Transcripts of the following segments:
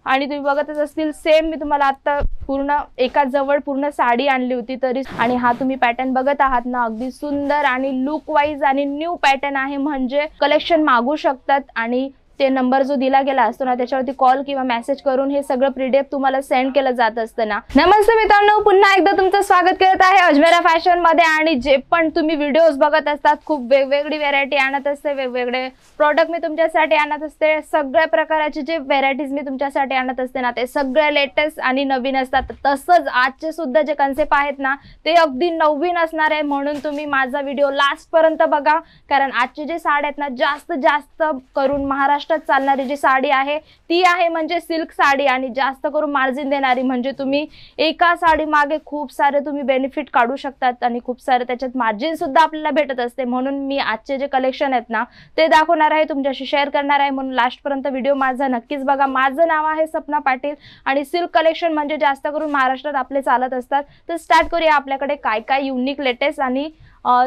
आणि तुम्ही बघतच असतील सेम मी तुम्हाला आता पूर्ण एका जवळ पूर्ण साडी आणली होती तरी। आणि हा तुम्ही पॅटर्न बघत आहात ना, अगदी सुंदर आणि लुक वाईज आणि न्यू पॅटर्न आहे, म्हणजे कलेक्शन मागू शकतात आणि ते नंबर जो दिला गेला असतो ना त्याच्यावरती कॉल किंवा मेसेज करून हे सगळं पीडीएफ तुम्हाला सेंड केलं जात असतं ना। नमस्ते मित्रांनो, पुन्हा एकदा तुमचं स्वागत करत आहे अजमेरा फॅशन मध्ये। आणि जे पण तुम्ही व्हिडिओज बघत असतात खूप वेगवेगळी व्हेरायटी आणत असते, वेगवेगळे प्रोडक्ट मी तुमच्यासाठी आणत असते, सगळ्या प्रकारचे जे व्हेरायटीज मी तुमच्यासाठी आणत असते ना ते सगळे लेटेस्ट आणि नवीन असतात। तसंच आजचे सुद्धा जे कन्सेप्ट आहेत ना ते अगदी नवीन असणार आहे, म्हणून तुम्ही माझा व्हिडिओ लास्ट पर्यंत बघा, कारण आजचे जे साड्या आहेत ना जास्त करून महाराष्ट्रात चालणारी जी साडी आहे ती आहे म्हणजे सिल्क साडी, आणि जास्त करून मार्जिन देणारी, म्हणजे तुम्ही एका साडी मागे खूप सारे तुम्ही बेनिफिट काढू शकतात आणि खूप सारे त्याच्यात मार्जिन सुद्धा आपल्याला भेटत असते। म्हणून मी आजचे जे कलेक्शन आहेत ना ते दाखवणार आहे, तुमच्याशी शेअर करणार आहे, म्हणून लास्ट पर्यंत व्हिडिओ माझा नक्कीच बघा। माझं नाव आहे सपना पाटील आणि सिल्क कलेक्शन म्हणजे जास्त करून महाराष्ट्रात आपले चालत असतात। तर स्टार्ट करूया, आपल्याकडे काय काय युनिक लेटेस्ट आणि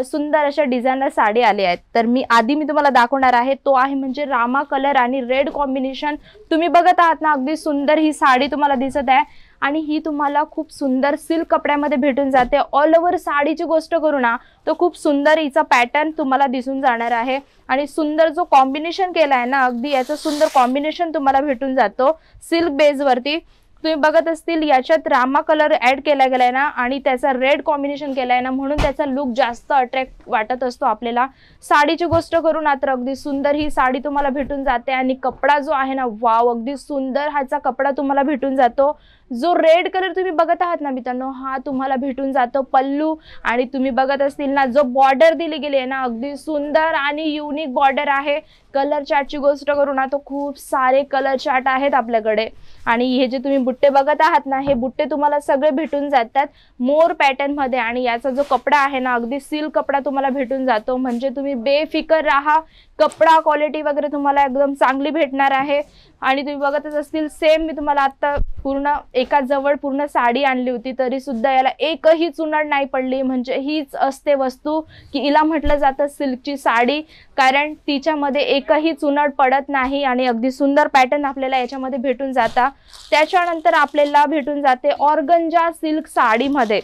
सुंदर अशा डिझायनर साडी आली आहेत। तर मी तुम्हाला दाखवणार आहे तो आहे म्हणजे रामा कलर आणि रेड कॉम्बिनेशन। तुम्ही बघत आहात ना, अगदी सुंदर ही साडी तुम्हाला दिसत आहे आणि ही तुम्हाला खूप सुंदर सिल्क कपड्यामध्ये भेटून जाते। ऑल ओव्हर साडीची गोष्ट करू ना तो खूप सुंदर हिचा पॅटर्न तुम्हाला दिसून जाणार आहे आणि सुंदर जो कॉम्बिनेशन केला आहे ना, अगदी याचं सुंदर कॉम्बिनेशन तुम्हाला भेटून जातो सिल्क बेस वरती। तुम्ही बघत असतील याच्यात रामा कलर ऍड केला गेलाय ना आणि त्याचा रेड कॉम्बिनेशन केलाय ना, म्हणून त्याचा लुक जास्त अट्रॅक्ट वाटत असतो आपल्याला। साडीची गोष्ट करू ना तर अगदी सुंदर ही साडी तुम्हाला भेटून जाते आणि कपडा जो आहे ना, वाव, अगदी सुंदर ह्याचा कपडा तुम्हाला भेटून जातो। जो रेड कलर तुम्ही बघत आहात ना मित्रांनो, हा तुम्हाला भेटून जातो पल्लू, आणि तुम्ही बघत असतील ना जो बॉर्डर दिली गेली आहे ना अगदी सुंदर आणि युनिक बॉर्डर आहे। कलर चार्टची गोष्ट करू ना तो खूप सारे कलर चार्ट आहेत आपल्याकडे, आणि हे जे तुम्ही बुट्टे बघत आहात ना हे बुट्टे तुम्हाला सगळे भेटून जातात मोर पॅटर्न मध्ये, आणि याचा जो कपडा आहे ना अगदी सिल्क कपडा तुम्हाला भेटून जातो, म्हणजे तुम्ही बेफिकर राहा, कपडा क्वालिटी वगैरे तुम्हाला एकदम चांगली भेटणार आहे। आणि तुम्ही बघतच असतील सेम मी तुम्हाला आता पूर्ण एका जवळ पूर्ण साडी आणली होती तरी सुद्धा याला एकही चुनड नाही पडली, म्हणजे हीच असते वस्तू की हिला म्हटलं जातं सिल्कची साडी, कारण तिच्यामध्ये एकही चुनड पडत नाही आणि अगदी सुंदर पॅटर्न आपल्याला याच्यामध्ये भेटून जाता। त्याच्यानंतर आपल्याला भेटून जाते ऑर्गंजा सिल्क साडीमध्ये।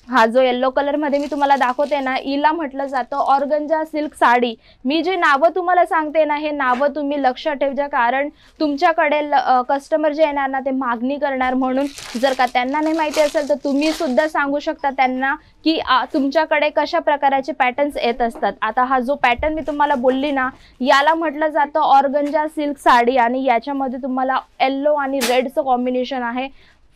हा जो येलो कलर मध्ये मी तुम्हाला दाखवते ना हिला म्हटलं जातं ऑर्गंजा सिल्क साडी। मी जे नावं तुम्हाला सांगते ना हे नावं तुम्ही लक्षात ठेवजा, कारण तुमच्याकडे कस्टमर जे येणार ना ते मागणी करणार, म्हणून जर का त्यांना नाही माहिती असेल तर तुम्ही सुद्धा सांगू शकता त्यांना की तुमच्याकडे कशा प्रकारचे पॅटर्न्स येत असतात। आता हा जो पॅटर्न मी तुम्हाला बोलली ना याला म्हटलं जातं ऑर्गंजा सिल्क साडी, आणि याच्यामध्ये तुम्हाला येलो आणि रेडचं कॉम्बिनेशन आहे।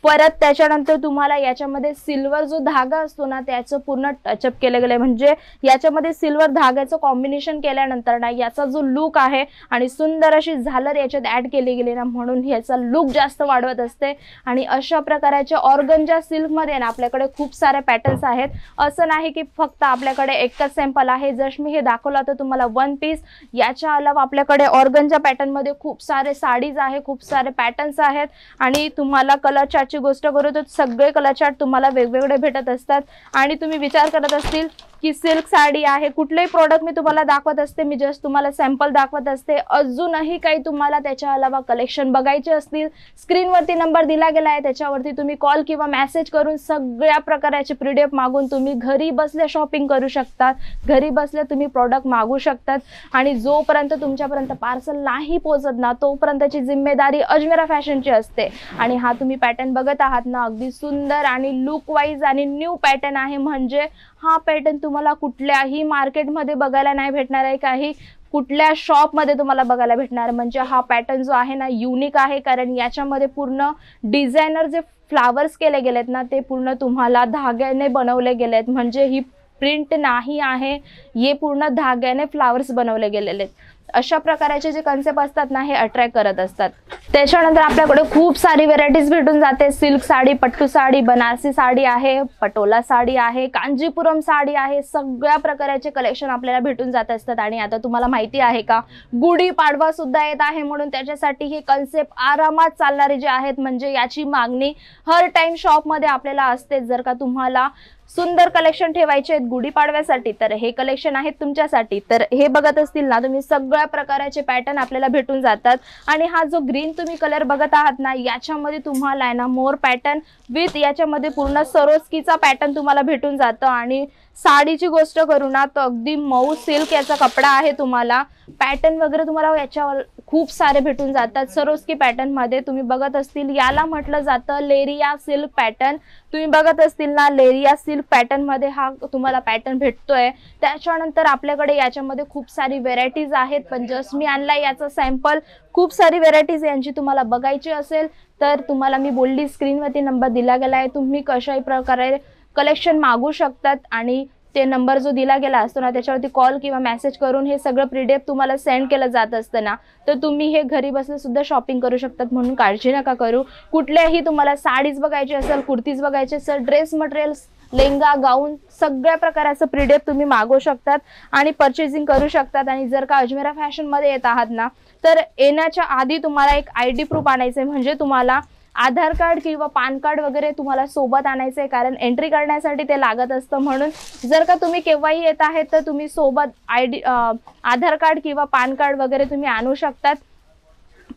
परत त्याच्यानंतर तुम्हाला याच्यामध्ये सिल्वर जो धागा असतो ना त्याचं पूर्ण टचअप केलं गेलंय, म्हणजे याच्यामध्ये सिल्वर धाग्याचं कॉम्बिनेशन केल्यानंतर ना याचा जो लुक आहे आणि सुंदर अशी झालर याच्यात ऍड केली गेली ना, म्हणून याचा लुक जास्त वाढवत असते। आणि अशा प्रकारच्या ऑर्गंजा सिल्क मध्ये ना आपल्याकडे खूप सारे पॅटर्न्स आहेत, असं नाही की फक्त आपल्याकडे एकच सॅम्पल आहे। जस्ट मी हे दाखवलं तर तुम्हाला वन पीस, याच्या अलावा आपल्याकडे ऑर्गंजा पॅटर्न मध्ये खूप सारे साडीज आहे, खूप सारे पॅटर्न्स आहेत, आणि तुम्हाला कलर चार्ट गोष्ट करू तर सगळे कलर चार्ट तुम्हाला वेगवेगळे भेटत असतात। आणि तुम्ही विचार करत असतील की सिल्क साडी आहे, कुठलेही प्रोडक्ट मी तुम्हाला दाखवत असते, मी जस्ट तुम्हाला सॅम्पल दाखवत असते, अजूनही काही तुम्हाला त्याच्या अलावा कलेक्शन बघायचे असतील स्क्रीनवरती नंबर दिला गेला आहे त्याच्यावरती तुम्ही कॉल किंवा मेसेज करून सगळ्या प्रकारचे पीडीएफ मागून तुम्ही घरी बसल्या शॉपिंग करू शकतात, घरी बसल्या तुम्ही प्रोडक्ट मागू शकतात। आणि जोपर्यंत तुमच्यापर्यंत पार्सल नाही पोहोचत ना तोपर्यंतची जिम्मेदारी अजमेरा फॅशनची असते। आणि हा तुम्ही पॅटर्न बघत आहात ना अगदी सुंदर आणि लुक वाईज आणि न्यू पॅटर्न आहे, म्हणजे हा पॅटर्न तुम्हाला कुठल्याही मार्केटमध्ये बघायला नाही भेटणार आहे, काही कुठल्या शॉप मध्ये तुम्हाला बघायला भेटणार, म्हणजे हा पॅटर्न जो आहे ना युनिक आहे, कारण याच्यामध्ये पूर्ण डिझायनर जे फ्लावर्स केले गेलेत ना ते पूर्ण तुम्हाला धाग्याने बनवले गेलेत, म्हणजे ही प्रिंट नाही आहे, हे पूर्ण धाग्याने फ्लावर्स बनवले गेलेले आहेत। अशा प्रकारचे जे कन्सेप्ट असतात ना हे अट्रॅक्ट करत असतात। त्याच्यानंतर आपल्याकडे खूप सारी व्हेरायटीज भेटून जाते, सिल्क साडी, पट्टू साडी, बनारसी साडी आहे, पटोला साडी आहे, कांजीपुरम साडी आहे, सगळ्या प्रकारचे कलेक्शन आपल्याला भेटून जात असतात। आणि आता तुम्हाला माहिती आहे का गुढी पाडवा सुद्धा येत आहे, म्हणून त्याच्यासाठी हे कन्सेप्ट आरामात चालणारे जे आहेत, म्हणजे याची मागणी हर टाइम शॉप मध्ये आपल्याला असते। जर का तुम्हाला सुंदर कलेक्शन ठेवायचे आहेत गुढीपाडव्यासाठी, तर हे कलेक्शन आहेत तुमच्यासाठी। तर हे बघत असतील ना तुम्ही, सगळ्या प्रकारचे पॅटर्न आपल्याला भेटून जातात। आणि हा जो ग्रीन तुम्ही कलर बघत आहात ना, याच्यामध्ये तुम्हाला आहे ना मोर पॅटर्न विथ याच्यामध्ये पूर्ण सरोस्कीचा पॅटर्न तुम्हाला भेटून जातं। आणि साडीची गोष्ट करू ना तर अगदी मऊ सिल्क याचा कपडा आहे। तुम्हाला पॅटर्न वगैरे तुम्हाला याच्यावर खूप सारे भेटून जातात सरोस्की पॅटर्न मध्ये। तुम्ही बघत असतील याला म्हटलं जातं लेरिया सिल्क पॅटर्न। तुम्ही बघत असतील ना लेरिया सिल्क पॅटर्न मध्ये हा तुम्हाला पॅटर्न भेटतोय। त्याच्यानंतर आपल्याकडे याच्यामध्ये खूप सारी व्हेरायटीज आहेत, पण जस्ट मी आणला याचा सॅम्पल। खूप सारी व्हेरायटीज यांची तुम्हाला बघायची असेल तर तुम्हाला मी बोलली स्क्रीनवरती नंबर दिला गेला आहे, तुम्ही कशाही प्रकारे कलेक्शन मागू शकतात। आणि ते नंबर जो दिला गेला असतो ना त्याच्यावरती कॉल किंवा मेसेज करून हे सगळं प्रीडिएफ तुम्हाला सेंड केलं जात असतं ना, तर तुम्ही हे घरी बसले सुद्धा शॉपिंग करू शकतात, म्हणून काळजी नका करू। कुठल्याही तुम्हाला साडीज बघायची असेल, कुर्तीज बघायचे असेल, ड्रेस मटेरियल्स, लेंगा, गाऊन, सगळ्या प्रकाराचं प्रीडिएफ तुम्ही मागवू शकतात आणि परचेसिंग करू शकतात। आणि जर का अजमेरा फॅशन मध्ये येत आहात ना तर येण्याच्या आधी तुम्हाला एक ID प्रूफ आणायचं आहे, म्हणजे तुम्हाला आधार कार्ड किंवा पॅन कार्ड वगैरे तुम्हाला सोबत आणायचं आहे, कारण एंट्री करण्यासाठी ते लागत असतं। म्हणून जर का तुम्ही केव्हाही येत आहेत तर तुम्ही सोबत आधार कार्ड किंवा पॅन कार्ड वगैरे तुम्ही आणू शकतात,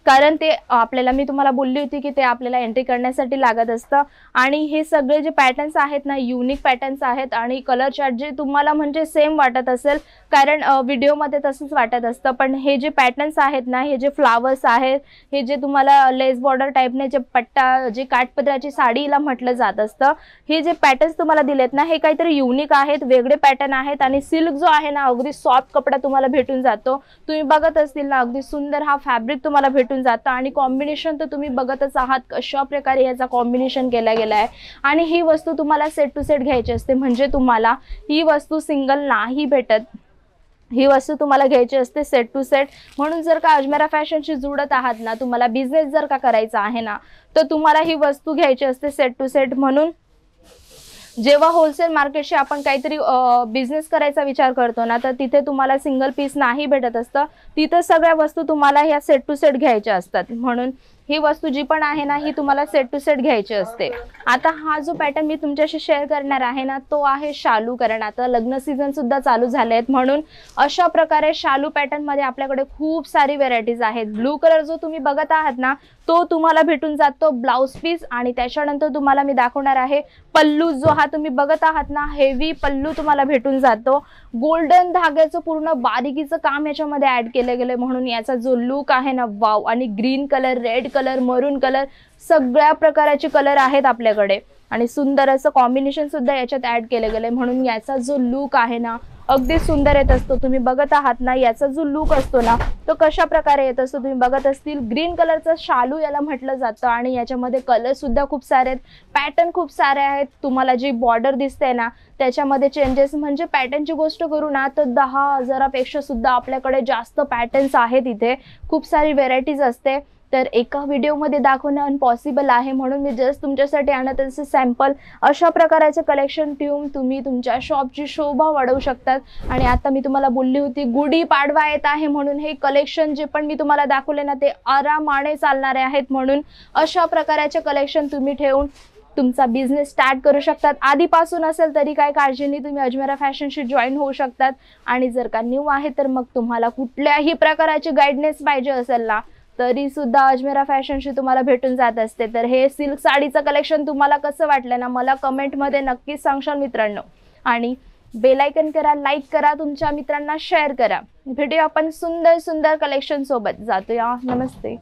कारण ते आपल्याला मी तुम्हाला बोलली होती की ते आपल्याला एंट्री करण्यासाठी लागत असतं। आणि हे सगळे जे पॅटर्न्स आहेत ना युनिक पॅटर्न्स आहेत आणि कलर चार्ट जे तुम्हाला म्हणजे सेम वाटत असेल, कारण व्हिडिओमध्ये तसंच वाटत असतं, पण हे जे पॅटर्न्स आहेत ना, हे जे फ्लावर्स आहेत, हे जे तुम्हाला लेस बॉर्डर टाईपने जे पट्टा, जे काठपदराची साडीला म्हटलं जात असतं, हे जे पॅटर्न्स तुम्हाला दिलेत ना हे काहीतरी युनिक आहेत, वेगळे पॅटर्न आहेत। आणि सिल्क जो आहे ना अगदी सॉफ्ट कपडा तुम्हाला भेटून जातो। तुम्ही बघत असतील ना अगदी सुंदर हा फॅब्रिक तुम्हाला भेटून जातं। आणि कॉम्बिनेशन तर तुम्ही बघतच आहात कशा प्रकारे याचा कॉम्बिनेशन केला गेला आहे। आणि ही वस्तू तुम्हाला सेट टू सेट घ्यायची असते, म्हणजे तुम्हाला ही वस्तू सिंगल नाही भेटत, ही वस्तू तुम्हाला घ्यायची असते सेट टू सेट। म्हणून जर का अजमेरा फॅशनशी जुळत आहात ना, तुम्हाला बिझनेस जर का करायचा आहे ना तर तुम्हाला ही वस्तू घ्यायची असते सेट टू सेट। म्हणून जेव्हा होलसेल मार्केटशी आपण काहीतरी बिझनेस करायचा विचार करतो ना तर तिथे तुम्हाला सिंगल पीस नाही भेटत असतं, तिथे सगळ्या वस्तू तुम्हाला ह्या सेट टू सेट घ्यायच्या असतात। म्हणून ही वस्तू जी पण आहे ना ही तुम्हाला सेट टू सेट घ्यायची असते। आता हा जो पॅटर्न मी तुमच्याशी शेअर करणार आहे ना तो आहे शालू, कारण आता लग्न सीझन सुद्धा चालू झाले आहेत, म्हणून अशा प्रकारे शालू पॅटर्न मध्ये आपल्याकडे खूप सारी व्हेरायटीज आहेत। ब्लू कलर जो तुम्ही बघत आहात ना तो तुम्हाला भेटून जातो ब्लाउज पीस। आणि त्याच्यानंतर तुम्हाला मी दाखवणार आहे पल्लू, जो हा तुम्ही बघत आहात ना हेवी पल्लू तुम्हाला भेटून जातो। गोल्डन धाग्याचं पूर्ण बारीकीचं काम याच्यामध्ये ऍड केलं गेलं, म्हणून याचा जो लुक आहे ना वाव। आणि ग्रीन कलर, रेड कलर, मरून कलर, सगळ्या प्रकारचे कलर आहेत आपल्याकडे आणि सुंदर असं कॉम्बिनेशन सुद्धा याच्यात ऍड केलं गेलंय, म्हणून याचा जो लुक आहे ना अगदी सुंदर येत असतो। तुम्ही बघत आहात ना याचा जो लुक असतो ना तो कशा प्रकारे येत असतो तुम्ही बघत असतील। ग्रीन कलरचा शालू याला म्हटलं जातं आणि याच्यामध्ये कलर सुद्धा खूप सारे आहेत, पॅटर्न खूप सारे आहेत। तुम्हाला जी बॉर्डर दिसते ना त्याच्यामध्ये चेंजेस, म्हणजे पॅटर्नची गोष्ट करू ना तर 10,000पेक्षा सुद्धा आपल्याकडे जास्त पॅटर्न्स आहेत, इथे खूप सारी व्हेरायटीज असते। तर एका व्हिडिओमध्ये दाखवणं अनपॉसिबल आहे, म्हणून मी जस्ट तुमच्यासाठी आणत असे सॅम्पल। अशा प्रकारचे कलेक्शन ठेवून तुम्ही तुमच्या शॉपची शोभा वाढवू शकतात। आणि आता मी तुम्हाला बोलली होती गुढीपाडवा येत आहे, म्हणून हे कलेक्शन जे पण मी तुम्हाला दाखवले ना ते आरामाने चालणारे आहेत, म्हणून अशा प्रकारचे कलेक्शन तुम्ही ठेवून तुमचा बिझनेस स्टार्ट करू शकतात। आधीपासून असेल तरी काय काळजी नाही, तुम्ही अजमेरा फॅशनशी जॉईन होऊ शकतात। आणि जर का न्यू आहे तर मग तुम्हाला कुठल्याही प्रकारची गाईडन्स पाहिजे असेल ना तरी सुद्धा अजमेरा फॅशनशी तुम्हाला भेटून जात असते। तर हे सिल्क साडीचं कलेक्शन तुम्हाला कसं वाटलं ना मला कमेंटमध्ये नक्कीच सांगशाल मित्रांनो। आणि बेल आयकन करा, लाईक करा, तुमच्या मित्रांना शेअर करा। भेटूया आपण सुंदर सुंदर कलेक्शन सोबत, जातोया, नमस्ते।